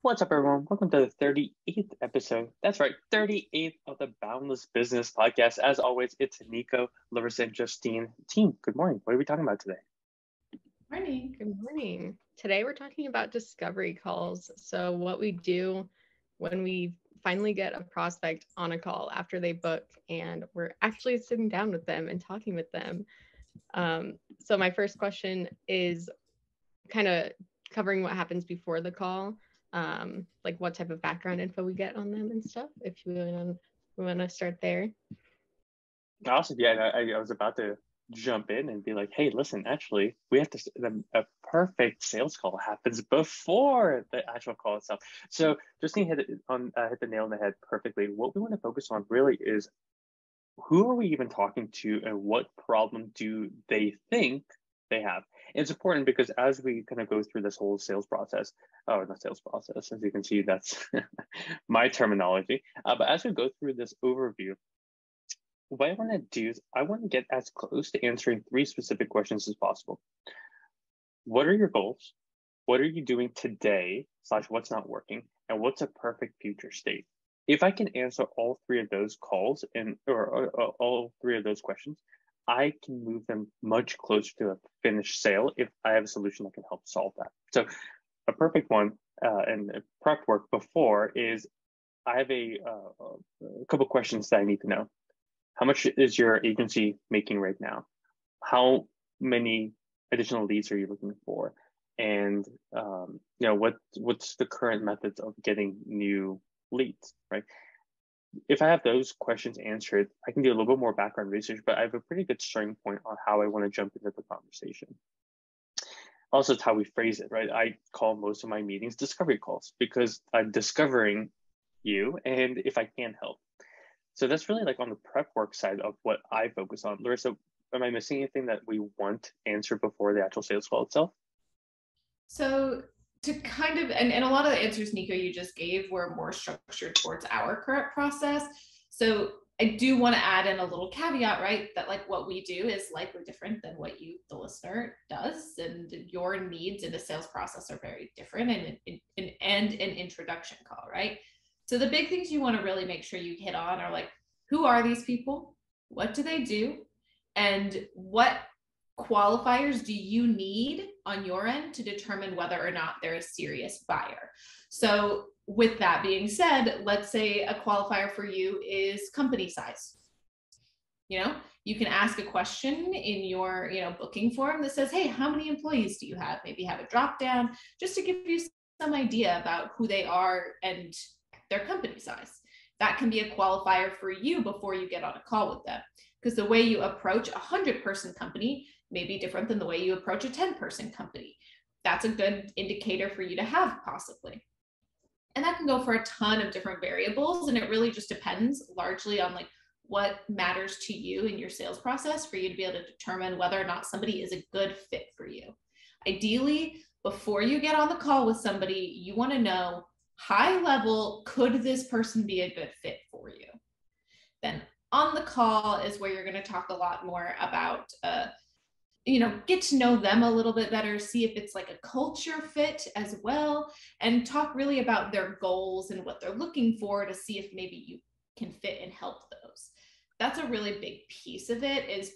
What's up, everyone? Welcome to the 38th episode. That's right, 38th of the Boundless Business Podcast. As always, it's Nico, Larissa, and Justine. Team, good morning. What are we talking about today? Morning. Good morning. Today we're talking about discovery calls. So what we do when we finally get a prospect on a call after they book and we're actually sitting down with them and talking with them. So my first question is kind of covering what happens before the call, like what type of background info we get on them and stuff. If you want to start there. Awesome. Yeah, I was about to jump in and be like, hey, listen, actually, we have a perfect sales call happens before the actual call itself. So Justine hit the nail on the head perfectly. What we want to focus on really is who are we even talking to and what problem do they think they have? And it's important because as we kind of go through this whole sales process, not sales process, as you can see, that's my terminology. But as we go through this overview, what I want to do is I want to get as close to answering three specific questions as possible. What are your goals? What are you doing today / what's not working? And what's a perfect future state? If I can answer all three of those calls or all three of those questions, I can move them much closer to a finished sale if I have a solution that can help solve that. So a perfect one and prep work before is I have a couple questions that I need to know. How much is your agency making right now? How many additional leads are you looking for? And what's the current methods of getting new leads, right? If I have those questions answered, I can do a little bit more background research, but I have a pretty good starting point on how I want to jump into the conversation. Also, it's how we phrase it, right? I call most of my meetings discovery calls because I'm discovering you and if I can help. So that's really like on the prep work side of what I focus on. Larissa, am I missing anything that we want answered before the actual sales call itself? So to kind of, and a lot of the answers, Nico, you just gave were more structured towards our current process. So I do want to add in a little caveat, right? That like what we do is likely different than what you, the listener, does. And your needs in a sales process are very different and an introduction call, right? So the big things you want to really make sure you hit on are like, who are these people? What do they do? And what qualifiers do you need on your end to determine whether or not they're a serious buyer? So with that being said, let's say a qualifier for you is company size. You can ask a question in your, booking form that says, hey, how many employees do you have? Maybe have a drop down just to give you some idea about who they are and their company size. That can be a qualifier for you before you get on a call with them. Because the way you approach a 100-person company may be different than the way you approach a 10-person company. That's a good indicator for you to have possibly. And that can go for a ton of different variables. And it really just depends largely on like what matters to you in your sales process for you to be able to determine whether or not somebody is a good fit for you. Ideally, before you get on the call with somebody, you want to know high level, could this person be a good fit for you? Then on the call is where you're going to talk a lot more about, get to know them a little bit better, see if it's like a culture fit as well, and talk really about their goals and what they're looking for to see if maybe you can fit and help those. That's a really big piece of it is,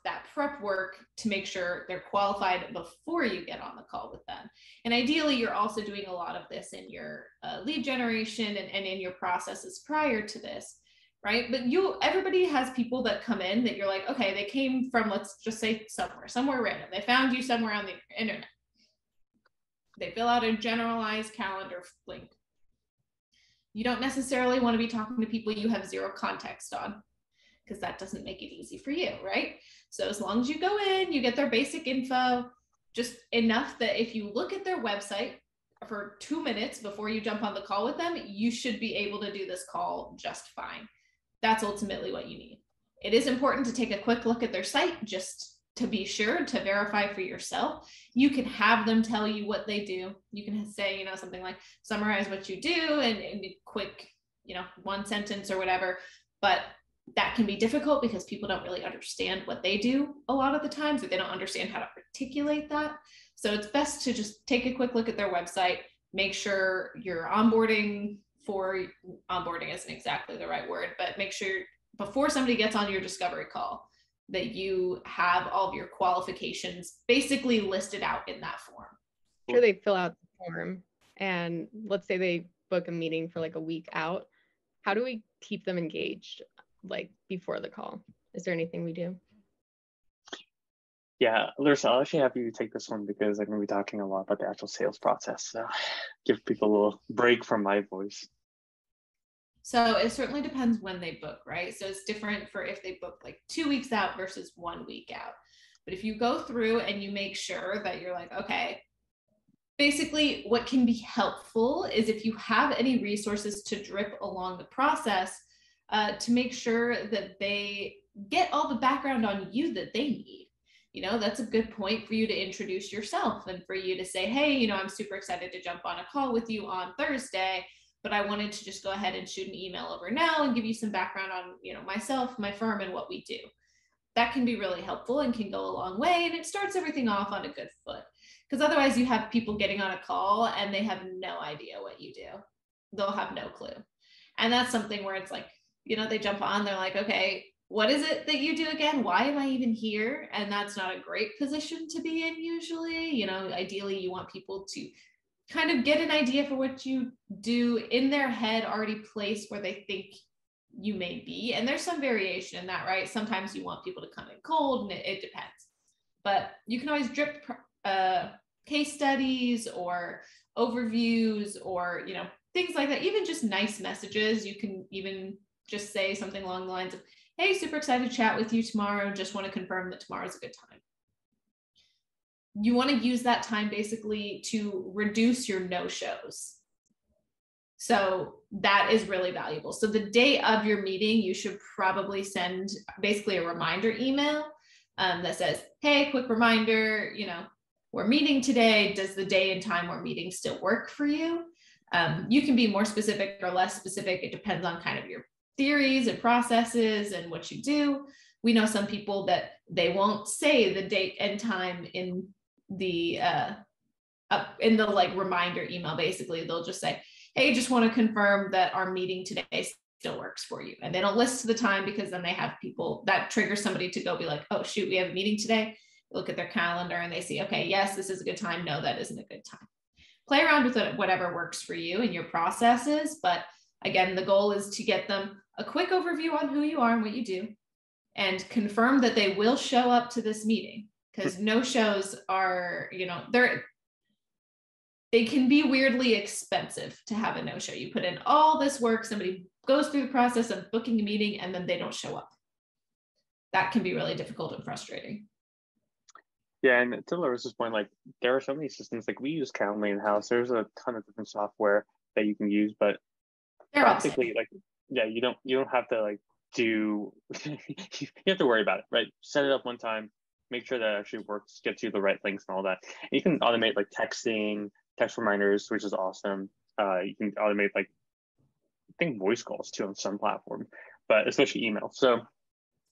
that prep work to make sure they're qualified before you get on the call with them. And ideally, you're also doing a lot of this in your lead generation and in your processes prior to this. Right. But everybody has people that come in that you're like, okay, they came from, let's just say somewhere random. They found you somewhere on the internet. They fill out a generalized calendar link. You don't necessarily want to be talking to people you have zero context on because that doesn't make it easy for you. Right. So as long as you go in, you get their basic info, just enough that if you look at their website for 2 minutes before you jump on the call with them, you should be able to do this call just fine. That's ultimately what you need. It is important to take a quick look at their site just to be sure to verify for yourself. You can have them tell you what they do. You can say, something like summarize what you do and quick, one sentence or whatever. But that can be difficult because people don't really understand what they do a lot of the times, or they don't understand how to articulate that. So it's best to just take a quick look at their website, make sure you're onboarding isn't exactly the right word, but make sure before somebody gets on your discovery call that you have all of your qualifications basically listed out in that form. Sure, they fill out the form, and let's say they book a meeting for like a week out. How do we keep them engaged like before the call? Is there anything we do? Yeah, Larissa, I'll actually have you take this one because I'm going to be talking a lot about the actual sales process. So give people a little break from my voice. So it certainly depends when they book, right? So it's different for if they book like 2 weeks out versus 1 week out. But if you go through and you make sure that you're like, okay, basically what can be helpful is if you have any resources to drip along the process to make sure that they get all the background on you that they need. You know, that's a good point for you to introduce yourself and for you to say, hey, you know, I'm super excited to jump on a call with you on Thursday, but I wanted to just go ahead and shoot an email over now and give you some background on, you know, myself, my firm, and what we do. That can be really helpful and can go a long way. And it starts everything off on a good foot. Because otherwise you have people getting on a call and they have no idea what you do. They'll have no clue. And that's something where it's like, you know, they jump on, they're like, okay, what is it that you do again? Why am I even here? And that's not a great position to be in usually. You know, ideally you want people to kind of get an idea for what you do in their head, already placed where they think you may be. And there's some variation in that, right? Sometimes you want people to come in cold, and it depends. But you can always drip case studies or overviews or, you know, things like that. Even just nice messages. You can even just say something along the lines of, hey, super excited to chat with you tomorrow. Just want to confirm that tomorrow is a good time. You want to use that time basically to reduce your no-shows. So that is really valuable. So the day of your meeting, you should probably send basically a reminder email that says, hey, quick reminder, you know, we're meeting today. Does the day and time we're meeting still work for you? You can be more specific or less specific. It depends on kind of your theories and processes and what you do. We know some people that they won't say the date and time in the like reminder email. Basically, they'll just say, hey, just want to confirm that our meeting today still works for you. And they don't list the time because then they have people that trigger somebody to go be like, oh shoot, we have a meeting today. Look at their calendar and they see, okay, yes, this is a good time. No, that isn't a good time. Play around with it, whatever works for you and your processes. But again, the goal is to get them a quick overview on who you are and what you do and confirm that they will show up to this meeting, because no-shows are, you know, they can be weirdly expensive to have a no-show. You put in all this work, somebody goes through the process of booking a meeting and then they don't show up. That can be really difficult and frustrating. Yeah, and to Larissa's point, like there are so many systems, like we use Calendly in-house. There's a ton of different software that you can use, but practically, like, yeah, you don't have to like do you have to worry about it, right? Set it up one time, make sure that it actually works, gets you the right links and all that. And you can automate like texting, text reminders, which is awesome. You can automate like I think voice calls too on some platform, but especially email. So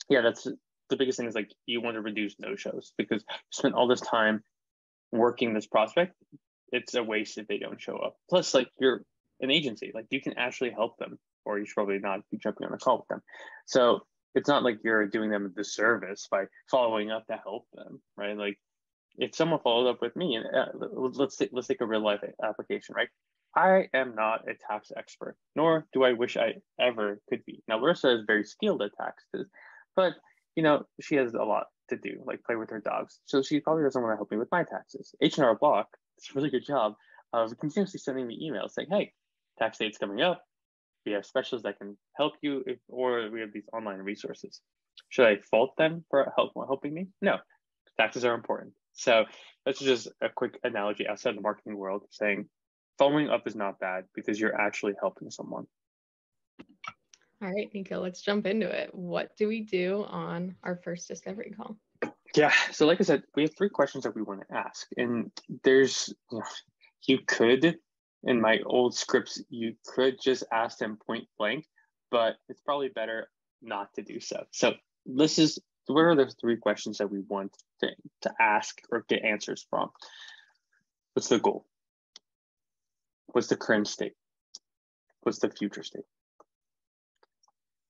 yeah, that's the biggest thing is like you want to reduce no-shows because you spend all this time working this prospect. It's a waste if they don't show up. Plus, like you're an agency, like you can actually help them, or you should probably not be jumping on a call with them. So it's not like you're doing them a disservice by following up to help them, right? Like if someone followed up with me, and let's take a real life application, right? I am not a tax expert, nor do I wish I ever could be. Now, Larissa is very skilled at taxes, but you know she has a lot to do, like play with her dogs. So she probably doesn't want to help me with my taxes. H&R Block does a really good job of continuously sending me emails saying, "Hey, tax date's coming up. We have specialists that can help you, or we have these online resources." Should I fault them for helping me? No, taxes are important. So that's just a quick analogy outside the marketing world saying following up is not bad because you're actually helping someone. All right, Nico, let's jump into it. What do we do on our first discovery call? Yeah, so like I said, we have 3 questions that we want to ask. And there's, you could, in my old scripts, you could just ask them point blank, but it's probably better not to do so. So what are the 3 questions that we want to ask or get answers from? What's the goal? what's the current state, what's the future state.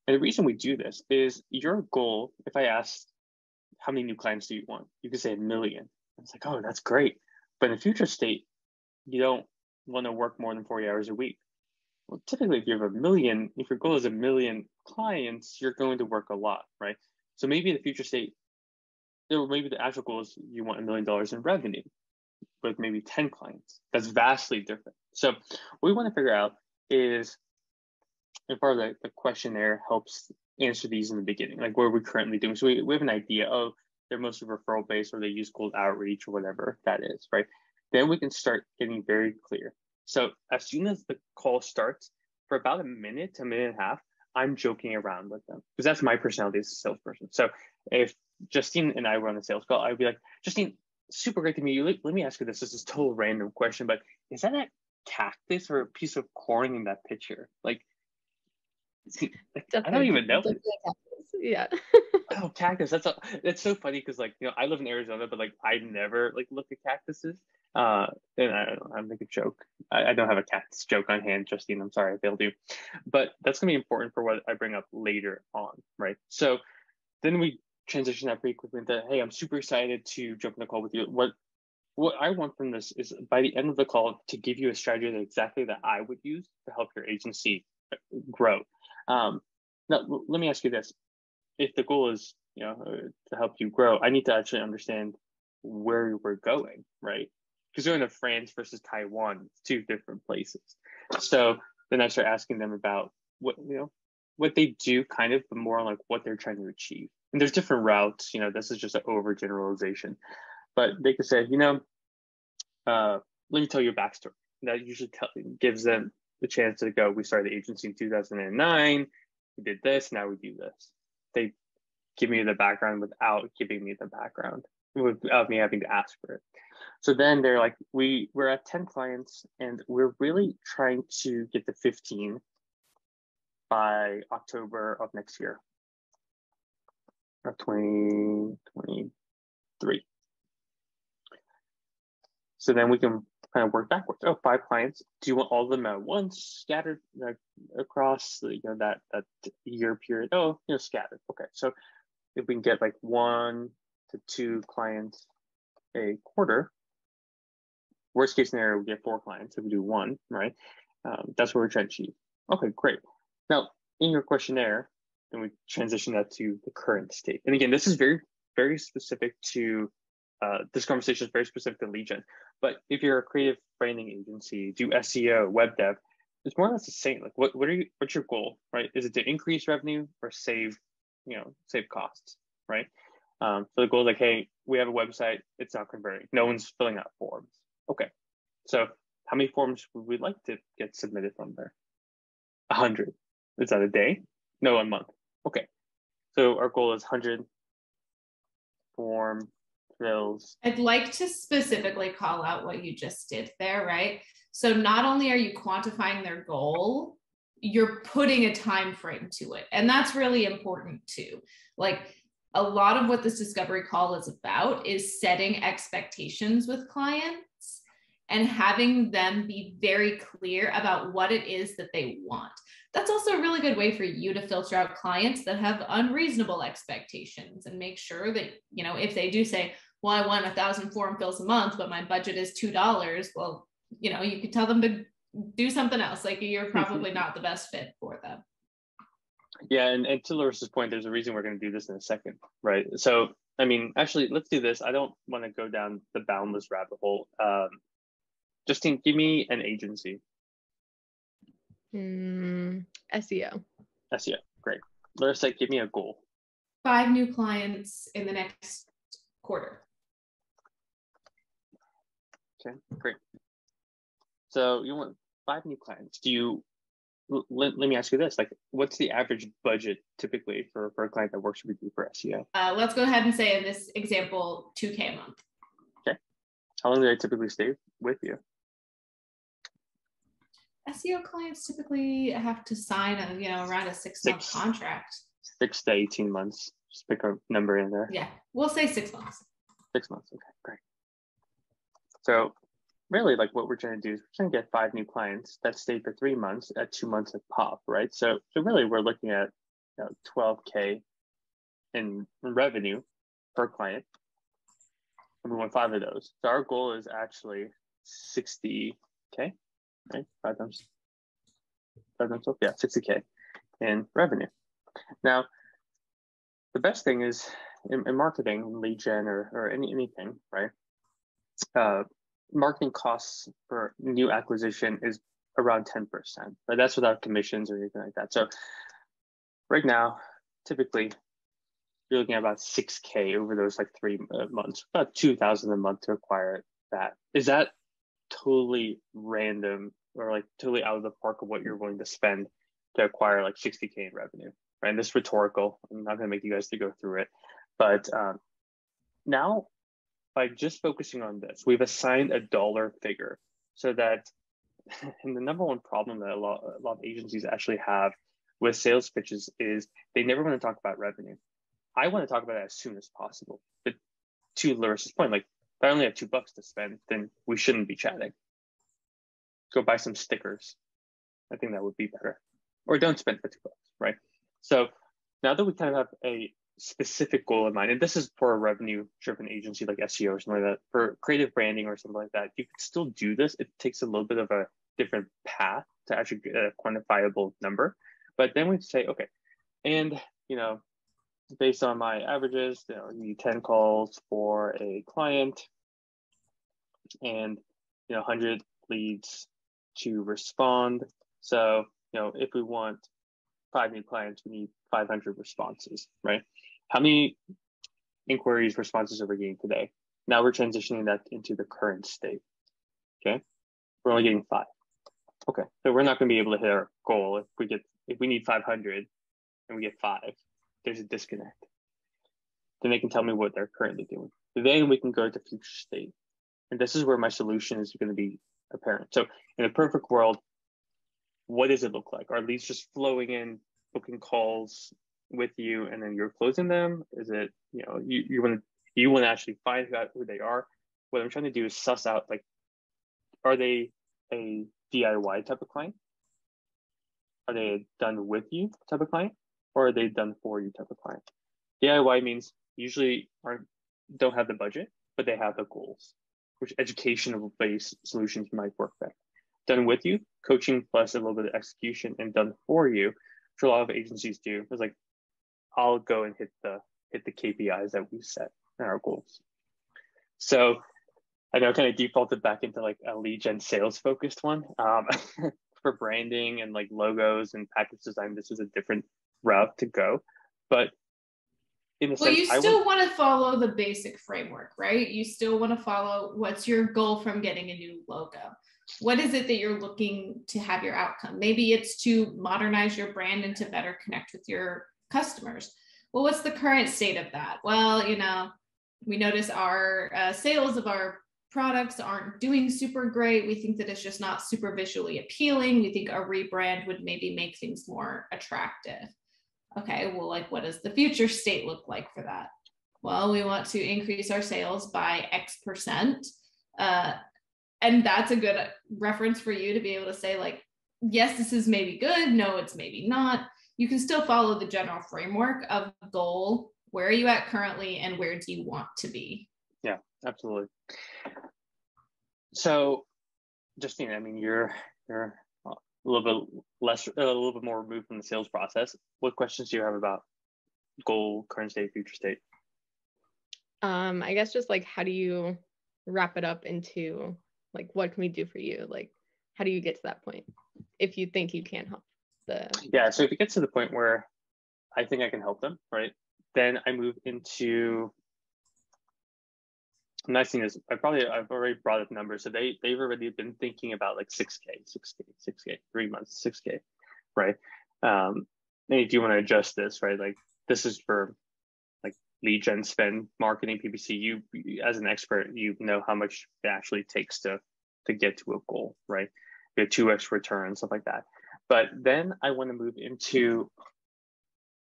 And the reason we do this is your goal, if I asked how many new clients do you want, you could say 1 million. It's like, oh, that's great. But in the future state, you don't want to work more than 40 hours a week. Well, typically, if you have 1 million, if your goal is 1 million clients, you're going to work a lot, right? So maybe in the future state, or maybe the actual goal is you want $1 million in revenue with maybe 10 clients. That's vastly different. So what we want to figure out is, and part of the questionnaire helps answer these in the beginning, like what are we currently doing? So we have an idea, oh, they're mostly referral based or they use cold outreach or whatever that is, right? Then we can start getting very clear. So as soon as the call starts, for about a minute to a minute and a half, I'm joking around with them because that's my personality as a salesperson. So if Justine and I were on a sales call, I'd be like, Justine, super great to meet you. Let me ask you this. This is a total random question, but is that a cactus or a piece of corn in that picture? Like I don't even know. Yeah. Oh, cactus. That's so funny because like, you know, I live in Arizona, but like I never like look at cactuses. And I make a joke. I don't have a cactus joke on hand, Justine. I'm sorry, I failed you. But that's gonna be important for what I bring up later on, right? So then we transition that pretty quickly into, hey, I'm super excited to jump in the call with you. What I want from this is by the end of the call to give you a strategy that exactly that I would use to help your agency grow. Now, let me ask you this. If the goal is, you know, to help you grow, I need to actually understand where we're going, right? Because going to France versus Taiwan, it's two different places. So then I start asking them about what, you know, what they do kind of, but more like what they're trying to achieve. And there's different routes, you know, this is just an overgeneralization. But they could say, you know, let me tell you a backstory. That usually gives them the chance to go, we started the agency in 2009, we did this, now we do this. They give me the background without giving me the background, without me having to ask for it. So then they're like, we're at 10 clients and we're really trying to get to 15 by October of next year, of 2023. So then we can kind of work backwards. Oh, 5 clients. Do you want all of them at once, scattered across the, you know, that year period? Oh, you know, scattered. Okay, so if we can get like 1 to 2 clients a quarter, worst case scenario, we get 4 clients if we do 1, right? That's what we're trying to achieve. Okay, great. Now, in your questionnaire, then we transition that to the current state. And again, this is very, very specific to, this conversation is very specific to lead gen. But if you're a creative branding agency, do SEO, web dev, it's more or less the same. Like, what's your goal, right? Is it to increase revenue or save costs, right? So the goal is like, hey, we have a website, it's not converting. No one's filling out forms. Okay, so how many forms would we like to get submitted from there? 100. Is that a day? No, a month. Okay, so our goal is 100 form fills. I'd like to specifically call out what you just did there, right? So not only are you quantifying their goal, you're putting a time frame to it. And that's really important too. Like a lot of what this discovery call is about is setting expectations with clients and having them be very clear about what it is that they want. That's also a really good way for you to filter out clients that have unreasonable expectations and make sure that, you know, if they do say, well, I want 1,000 form fills a month, but my budget is $2. Well, you know, you could tell them to do something else. Like you're probably not the best fit for them. Yeah, and to Larissa's point, there's a reason we're going to do this in a second, right? So, I mean, actually, let's do this. I don't want to go down the boundless rabbit hole. Justine, give me an agency. SEO. SEO, great. Larissa, give me a goal. 5 new clients in the next quarter. Okay, great. So you want 5 new clients. Do you, let me ask you this, like what's the average budget typically for a client that works with you for SEO? Let's go ahead and say in this example, $2K a month. Okay. How long do they typically stay with you? SEO clients typically have to sign around a 6-month contract. 6 to 18 months. Just pick a number in there. Yeah, we'll say 6 months. 6 months. Okay, great. So really like what we're trying to do is we're trying to get 5 new clients that stay for 3 months at 2 months of pop, right? So really we're looking at 12K in revenue per client, and we want 5 of those. So our goal is actually 60K, right? 12, yeah, 60K in revenue. Now, the best thing is in marketing, lead gen, or anything, right? Marketing costs for new acquisition is around 10%, right? That's without commissions or anything like that. So right now, typically, you're looking at about 6K over those like 3 months, about 2,000 a month to acquire that. Is that totally random or like totally out of the park of what you're willing to spend to acquire like 60K in revenue? Right? And this is rhetorical. I'm not going to make you guys to go through it, but now by just focusing on this, we've assigned a dollar figure so that, and the number one problem that a lot of agencies actually have with sales pitches is they never want to talk about revenue. I want to talk about it as soon as possible. But to Larissa's point, like if I only have $2 to spend, then we shouldn't be chatting. Go buy some stickers. I think that would be better. Or don't spend the $2, right? So now that we kind of have a specific goal in mind, and this is for a revenue-driven agency like SEO or something like that, for creative branding or something like that, you can still do this. It takes a little bit of a different path to actually get a quantifiable number. But then we say, okay, and based on my averages, you need 10 calls for a client and 100 leads to respond. So if we want 5 new clients, we need 500 responses, right? How many inquiries, responses are we getting today? Now we're transitioning that into the current state. Okay, we're only getting 5. Okay, so we're not going to be able to hit our goal if we need 500 and we get 5. There's a disconnect. Then they can tell me what they're currently doing. Then we can go to future state, and this is where my solution is going to be apparent. So in a perfect world, what does it look like? Are leads just flowing in, booking calls with you, and then you're closing them? Is it you want to actually find out who they are? What I'm trying to do is suss out, like, are they a DIY type of client? Are they a done with you type of client? Or are they done for you type of client? DIY means usually don't have the budget, but they have the goals, which educational based solutions might work better. Done with you, coaching plus a little bit of execution, and done for you, which a lot of agencies do. It's like, I'll go and hit the KPIs that we set in our goals. So I know I kind of defaulted back into like a lead gen sales focused one. For branding and like logos and package design, this is a different route to go. But in a sense, you still want to follow the basic framework, right? You still want to follow what's your goal from getting a new logo. What is it that you're looking to have your outcome? Maybe it's to modernize your brand and to better connect with your customers. Well, what's the current state of that? Well, we notice our sales of our products aren't doing super great. We think that it's just not super visually appealing. We think a rebrand would maybe make things more attractive. Okay, well, like, what does the future state look like for that? Well, we want to increase our sales by X%. And that's a good reference for you to be able to say, like, yes, this is maybe good. No, it's maybe not. You can still follow the general framework of goal. Where are you at currently, and where do you want to be? Yeah, absolutely. So, Justine, I mean, you're a little bit more removed from the sales process. What questions do you have about goal, current state, future state? I guess just like, how do you wrap it up into like, what can we do for you? Like, how do you get to that point if you think you can help so if it gets to the point where I think I can help them, right, then I move into, the nice thing is I've already brought up numbers. So they've already been thinking about like 6K, 3 months, 6K, right? And if you want to adjust this, right, like this is for like lead gen spend, marketing, PPC, you as an expert, you know how much it actually takes to get to a goal, right? You have 2x return, stuff like that. But then I want to move into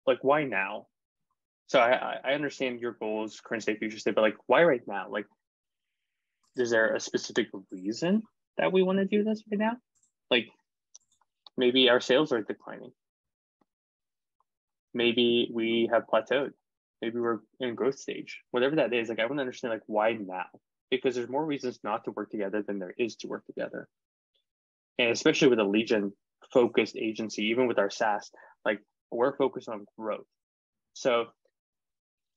like, why now? So I understand your goals, current state, future state, but like, why right now? Like, is there a specific reason that we want to do this right now? Like maybe our sales are declining. Maybe we have plateaued. Maybe we're in growth stage. Whatever that is, like I want to understand like why now? Because there's more reasons not to work together than there is to work together. And especially with a lead gen focused agency, even with our SaaS, like we're focused on growth. So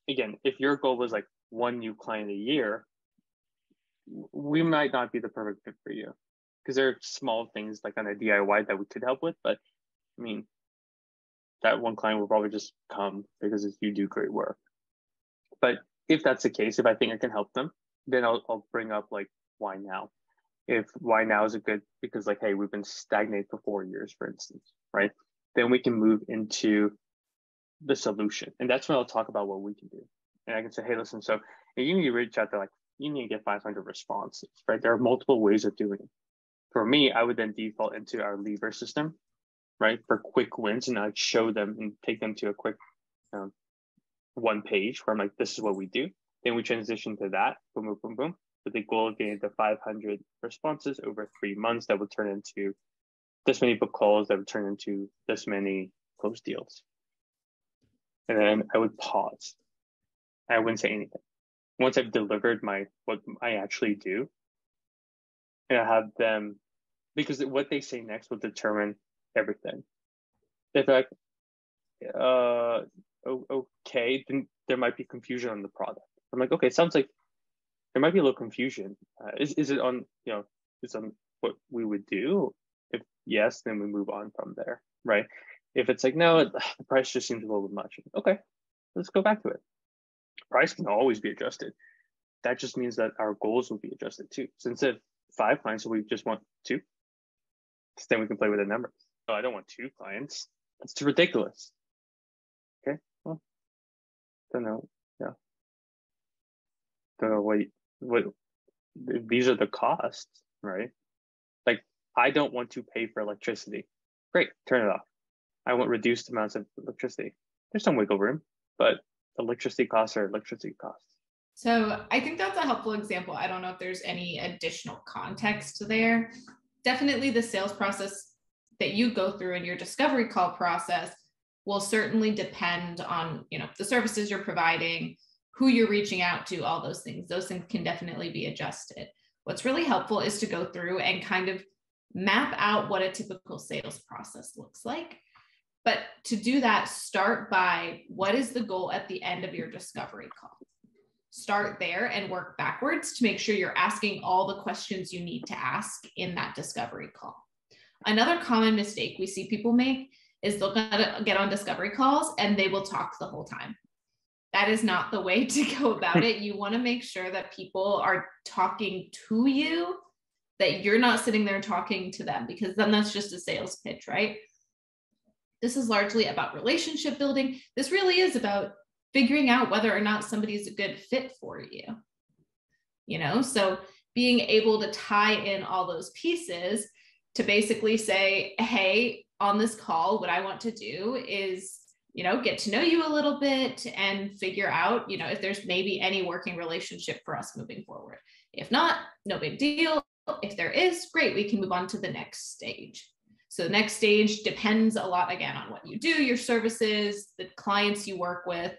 again, if your goal was like one new client a year, we might not be the perfect fit for you because there are small things like on a DIY that we could help with. But I mean, that one client will probably just come because you do great work. But if that's the case, if I think I can help them, then I'll bring up like why now? If why now is a good, because like, hey, we've been stagnant for 4 years, for instance, right? Then we can move into the solution. And that's when I'll talk about what we can do. And I can say, hey, listen, so you need to reach out to like, you need to get 500 responses, right? There are multiple ways of doing it. For me, I would then default into our lever system, right? For quick wins, and I'd show them and take them to a quick one page where I'm like, this is what we do. Then we transition to that, boom, boom, boom, boom, with the goal of getting to 500 responses over 3 months that would turn into this many book calls, that would turn into this many closed deals. And then I would pause. I wouldn't say anything. Once I've delivered what I actually do, and I have them, because what they say next will determine everything. If they're like, okay, then there might be confusion on the product. I'm like, okay, it sounds like there might be a little confusion. Is it on, it's on what we would do? If yes, then we move on from there, right? If it's like, no, the price just seems a little bit much. Okay, let's go back to it. Price can always be adjusted. That just means that our goals will be adjusted too. So instead of 5 clients, we just want 2. So then we can play with the numbers. Oh, I don't want 2 clients. That's too ridiculous. Okay, well, don't know. Yeah. Don't know what these are the costs, right? Like I don't want to pay for electricity. Great, turn it off. I want reduced amounts of electricity. There's some wiggle room, but electricity costs are electricity costs. So I think that's a helpful example. I don't know if there's any additional context there. Definitely the sales process that you go through in your discovery call process will certainly depend on, the services you're providing, who you're reaching out to, all those things. Those things can definitely be adjusted. What's really helpful is to go through and kind of map out what a typical sales process looks like. But to do that, start by what is the goal at the end of your discovery call? Start there and work backwards to make sure you're asking all the questions you need to ask in that discovery call. Another common mistake we see people make is they'll get on discovery calls and they will talk the whole time. That is not the way to go about it. You want to make sure that people are talking to you, that you're not sitting there talking to them, because then that's just a sales pitch, right? This is largely about relationship building. This really is about figuring out whether or not somebody is a good fit for you. So being able to tie in all those pieces to basically say, hey, on this call, what I want to do is, get to know you a little bit and figure out, if there's maybe any working relationship for us moving forward. If not, no big deal. If there is, great, we can move on to the next stage. So the next stage depends a lot, again, on what you do, your services, the clients you work with.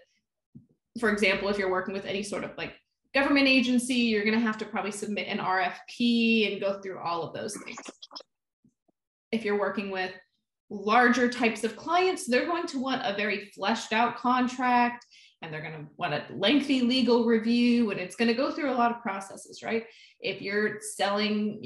For example, if you're working with any sort of like government agency, you're going to have to probably submit an RFP and go through all of those things. If you're working with larger types of clients, they're going to want a very fleshed out contract, and they're going to want a lengthy legal review, and it's going to go through a lot of processes, right? If you're selling,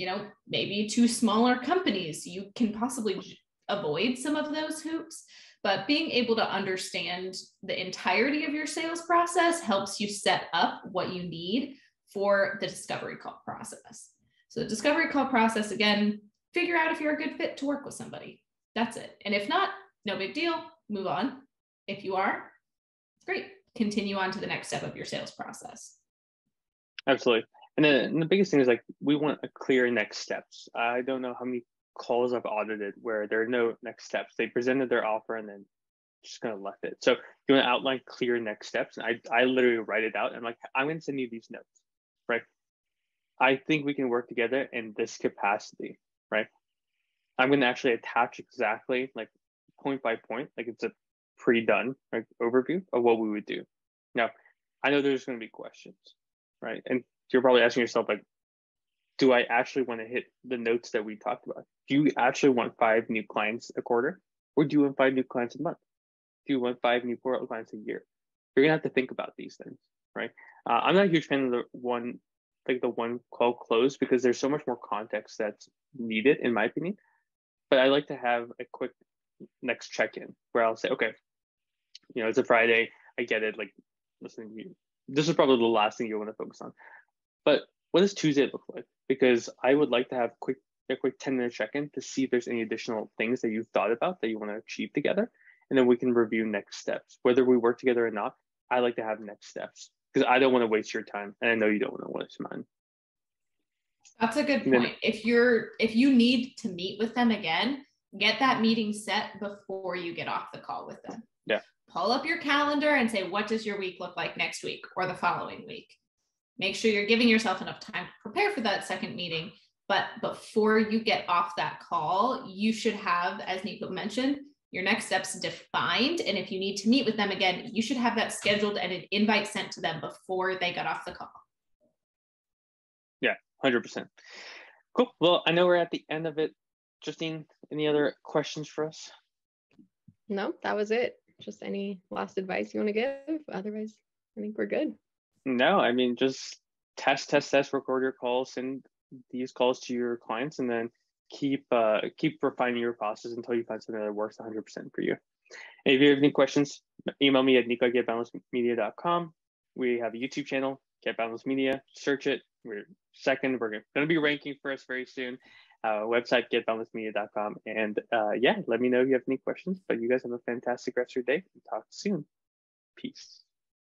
maybe to smaller companies, you can possibly avoid some of those hoops. But being able to understand the entirety of your sales process helps you set up what you need for the discovery call process. So the discovery call process, again, figure out if you're a good fit to work with somebody. That's it. And if not, no big deal, move on. If you are, it's great. Continue on to the next step of your sales process. Absolutely. And then the biggest thing is like, we want a clear next steps. I don't know how many calls I've audited where there are no next steps. They presented their offer and then just kind of left it. So you want to outline clear next steps. And I literally write it out. And I'm like, I'm going to send you these notes, right? I think we can work together in this capacity, right? I'm going to actually attach exactly like point by point, like it's a pre-done like overview of what we would do. Now, I know there's going to be questions, right? And you're probably asking yourself, like, do I actually want to hit the notes that we talked about? Do you actually want 5 new clients a quarter? Or do you want 5 new clients a month? Do you want 5 new clients a year? You're going to have to think about these things, right? I'm not a huge fan of the one call close because there's so much more context that's needed, in my opinion. But I like to have a quick next check-in where I'll say, okay, it's a Friday. I get it. Like, listen, this is probably the last thing you want to focus on. But what does Tuesday look like? Because I would like to have a quick 10-minute check-in to see if there's any additional things that you've thought about that you want to achieve together. And then we can review next steps. Whether we work together or not, I like to have next steps because I don't want to waste your time. And I know you don't want to waste mine. That's a good point. If you need to meet with them again, get that meeting set before you get off the call with them. Yeah. Pull up your calendar and say, what does your week look like next week or the following week? Make sure you're giving yourself enough time to prepare for that second meeting. But before you get off that call, you should have, as Nico mentioned, your next steps defined. And if you need to meet with them again, you should have that scheduled and an invite sent to them before they got off the call. Yeah, 100%. Cool. Well, I know we're at the end of it. Justine, any other questions for us? No, that was it. Just any last advice you want to give? Otherwise, I think we're good. No, I mean, just test, record your calls, send these calls to your clients, and then keep refining your process until you find something that works 100% for you. And if you have any questions, email me at nico@getboundlessmedia.com. We have a YouTube channel, Get Boundless Media. Search it. We're second. We're going to be ranking for us very soon. Website, getboundlessmedia.com. And yeah, let me know if you have any questions. But you guys have a fantastic rest of your day. Talk soon. Peace.